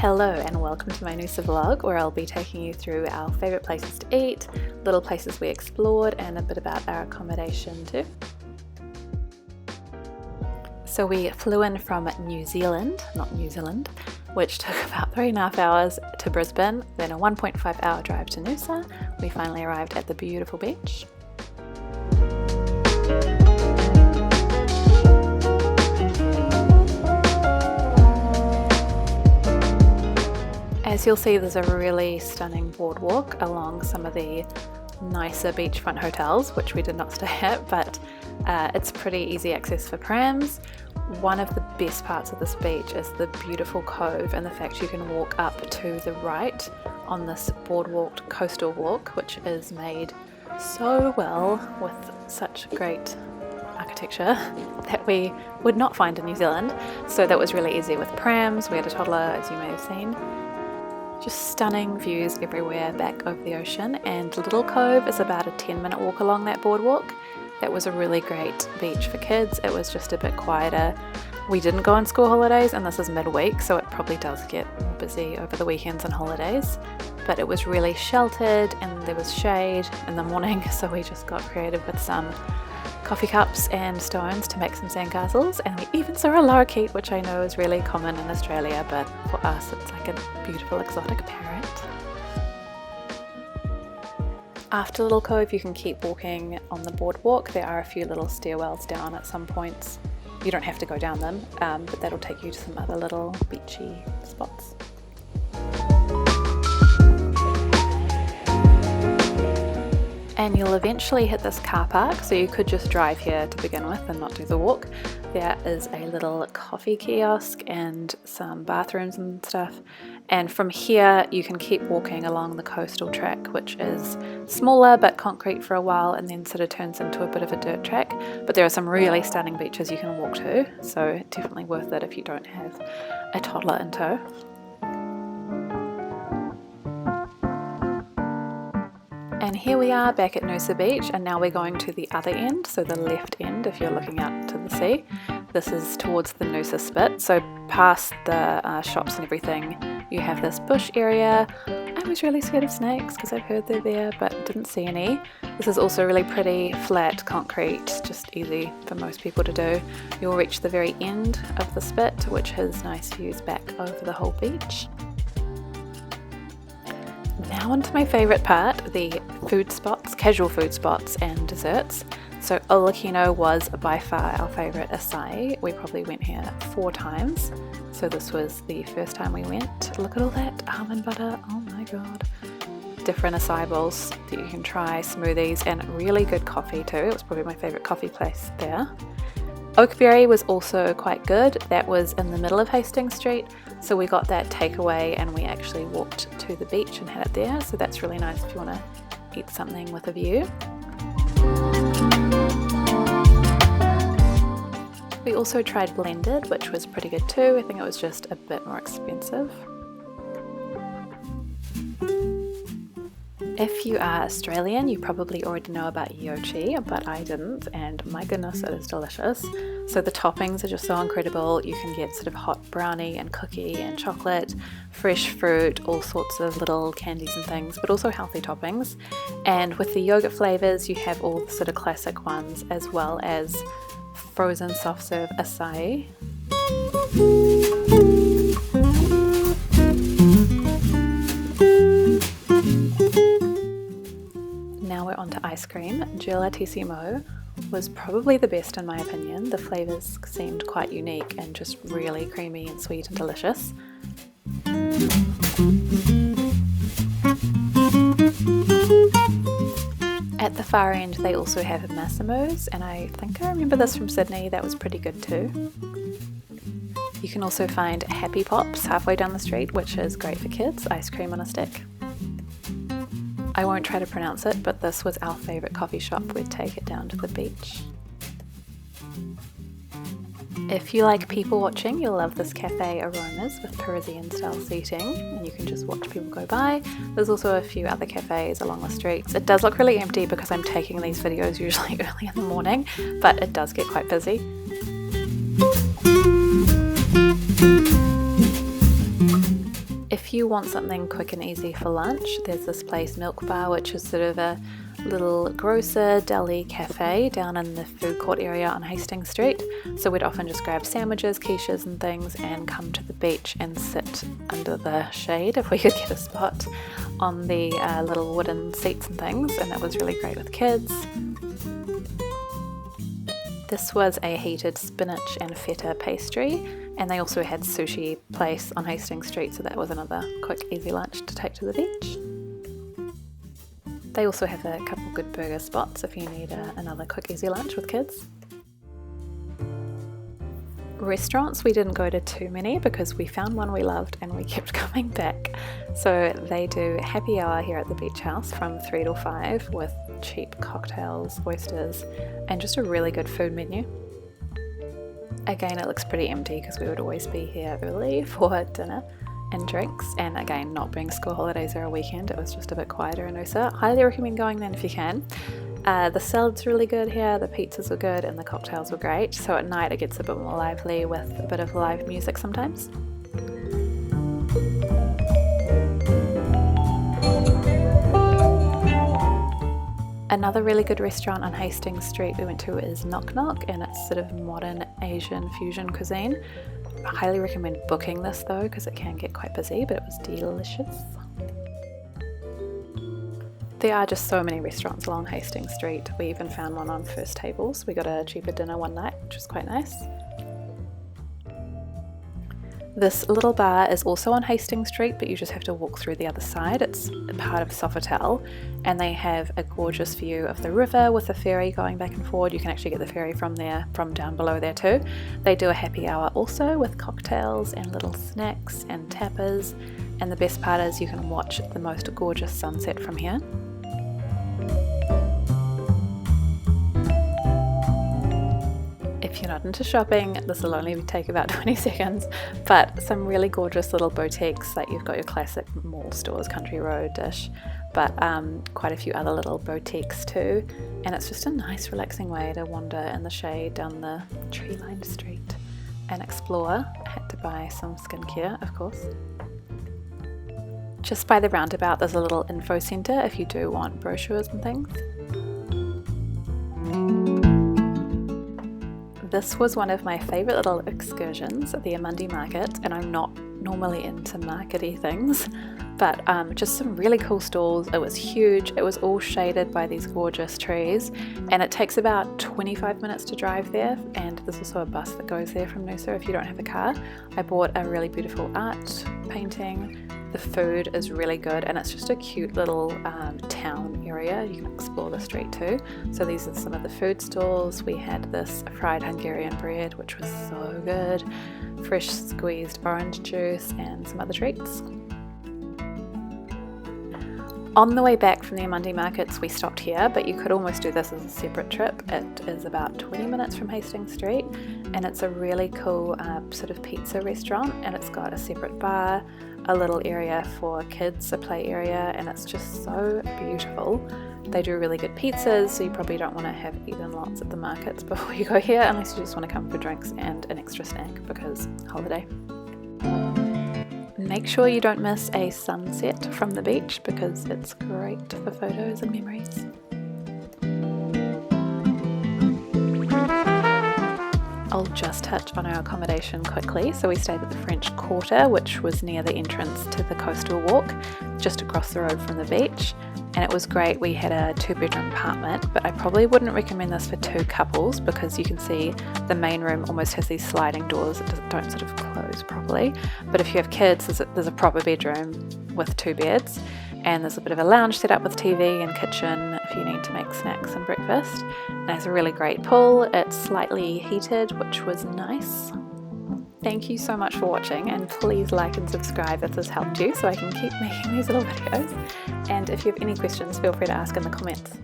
Hello and welcome to my Noosa vlog, where I'll be taking you through our favourite places to eat, little places we explored, and a bit about our accommodation too. So we flew in from New Zealand, which took about 3.5 hours to Brisbane, then a 1.5 hour drive to Noosa. We finally arrived at the beautiful beach. As you'll see, there's a really stunning boardwalk along some of the nicer beachfront hotels, which we did not stay at, but it's pretty easy access for prams. One of the best parts of this beach is the beautiful cove and the fact you can walk up to the right on this boardwalk coastal walk, which is made so well with such great architecture that we would not find in New Zealand. So that was really easy with prams. We had a toddler, as you may have seen. Just stunning views everywhere back over the ocean, and Little Cove is about a 10-minute walk along that boardwalk. That was a really great beach for kids. It was just a bit quieter. We didn't go on school holidays, and this is midweek, so it probably does get more busy over the weekends and holidays. But it was really sheltered and there was shade in the morning, so we just got creative with some coffee cups and stones to make some sandcastles, and we even saw a lorikeet, which I know is really common in Australia, but for us it's like a beautiful exotic parrot. After Little Cove you can keep walking on the boardwalk. There are a few little stairwells down at some points. You don't have to go down them, but that'll take you to some other little beachy spots. And you'll eventually hit this car park, so you could just drive here to begin with and not do the walk. There is a little coffee kiosk and some bathrooms and stuff. And from here you can keep walking along the coastal track, which is smaller but concrete for a while and then sort of turns into a bit of a dirt track. But there are some really stunning beaches you can walk to, so definitely worth it if you don't have a toddler in tow. And here we are back at Noosa Beach, and now we're going to the other end, so the left end if you're looking out to the sea. This is towards the Noosa Spit, so past the shops and everything you have this bush area. I was really scared of snakes because I've heard they're there but didn't see any. This is also really pretty, flat concrete, just easy for most people to do. You'll reach the very end of the spit, which has nice views back over the whole beach. Now onto my favourite part, the food spots, casual food spots and desserts. So Olakino was by far our favourite acai. We probably went here 4 times. So this was the first time we went. Look at all that almond butter, oh my god. Different acai bowls that you can try, smoothies, and really good coffee too. It was probably my favourite coffee place there. Oakberry was also quite good. That was in the middle of Hastings Street, so we got that takeaway and we actually walked to the beach and had it there, so that's really nice if you want to eat something with a view. We also tried blended, which was pretty good too. I think it was just a bit more expensive. If you are Australian, you probably already know about yochi, but I didn't, and my goodness, it is delicious. So the toppings are just so incredible. You can get sort of hot brownie and cookie and chocolate, fresh fruit, all sorts of little candies and things, but also healthy toppings. And with the yogurt flavours, you have all the sort of classic ones, as well as frozen soft serve acai. Now we're on to ice cream. Gelatissimo was probably the best in my opinion. The flavours seemed quite unique and just really creamy and sweet and delicious. At the far end they also have Massimo's, and I think I remember this from Sydney. That was pretty good too. You can also find Happy Pops halfway down the street, which is great for kids, ice cream on a stick. I won't try to pronounce it, but this was our favourite coffee shop. We'd take it down to the beach. If you like people watching, you'll love this cafe Aromas with Parisian style seating, and you can just watch people go by. There's also a few other cafes along the streets. It does look really empty because I'm taking these videos usually early in the morning, but it does get quite busy. If you want something quick and easy for lunch, there's this place Milk Bar, which is sort of a little grocer, deli, cafe down in the food court area on Hastings Street. So we'd often just grab sandwiches, quiches and things and come to the beach and sit under the shade if we could get a spot on the little wooden seats and things, and that was really great with kids. This was a heated spinach and feta pastry, and they also had sushi place on Hastings Street, so that was another quick easy lunch to take to the beach. They also have a couple good burger spots if you need another quick easy lunch with kids. Restaurants, we didn't go to too many because we found one we loved and we kept coming back. So they do happy hour here at the beach house from 3 till 5 with cheap cocktails, oysters and just a really good food menu. Again, it looks pretty empty because we would always be here early for dinner and drinks, and again, not being school holidays or a weekend, it was just a bit quieter in Noosa. Highly recommend going then if you can. The salad's really good here, the pizzas were good and the cocktails were great, so at night it gets a bit more lively with a bit of live music sometimes. Another really good restaurant on Hastings Street we went to is Knock Knock, and it's sort of modern Asian fusion cuisine. I highly recommend booking this though because it can get quite busy, but it was delicious. There are just so many restaurants along Hastings Street. We even found one on First Tables. We got a cheaper dinner one night, which was quite nice. This little bar is also on Hastings Street, but you just have to walk through the other side. It's part of Sofitel, and they have a gorgeous view of the river with a ferry going back and forward. You can actually get the ferry from down below there too. They do a happy hour also with cocktails and little snacks and tapas, and the best part is you can watch the most gorgeous sunset from here. If you're not into shopping, this will only take about 20 seconds, but some really gorgeous little boutiques, like you've got your classic mall stores, Country Road, Dish, but quite a few other little boutiques too, and it's just a nice relaxing way to wander in the shade down the tree-lined street and explore. I had to buy some skincare, of course. Just by the roundabout there's a little info centre if you do want brochures and things. This was one of my favourite little excursions at the Emundi Markets, and I'm not normally into markety things, but just some really cool stalls. It was huge, it was all shaded by these gorgeous trees, and it takes about 25 minutes to drive there, and there's also a bus that goes there from Noosa if you don't have a car. I bought a really beautiful art painting. The food is really good, and it's just a cute little town area. You can explore the street too. So these are some of the food stalls. We had this fried Hungarian bread, which was so good, fresh squeezed orange juice, and some other treats. On the way back from the Emundi Markets we stopped here, but you could almost do this as a separate trip. It is about 20 minutes from Hastings Street, and it's a really cool sort of pizza restaurant, and it's got a separate bar, a little area for kids, a play area, and it's just so beautiful. They do really good pizzas, so you probably don't want to have eaten lots at the markets before you go here, unless you just want to come for drinks and an extra snack because holiday. Make sure you don't miss a sunset from the beach because it's great for photos and memories. I'll just touch on our accommodation quickly. So we stayed at the French Quarter, which was near the entrance to the coastal walk, just across the road from the beach. And it was great. We had a 2-bedroom apartment, but I probably wouldn't recommend this for 2 couples because you can see the main room almost has these sliding doors that don't sort of close properly. But if you have kids, there's a proper bedroom with 2 beds, and there's a bit of a lounge set up with TV and kitchen if you need to make snacks and breakfast. And it has a really great pool. It's slightly heated, which was nice. Thank you so much for watching, and please like and subscribe if this helped you so I can keep making these little videos. And if you have any questions, feel free to ask in the comments.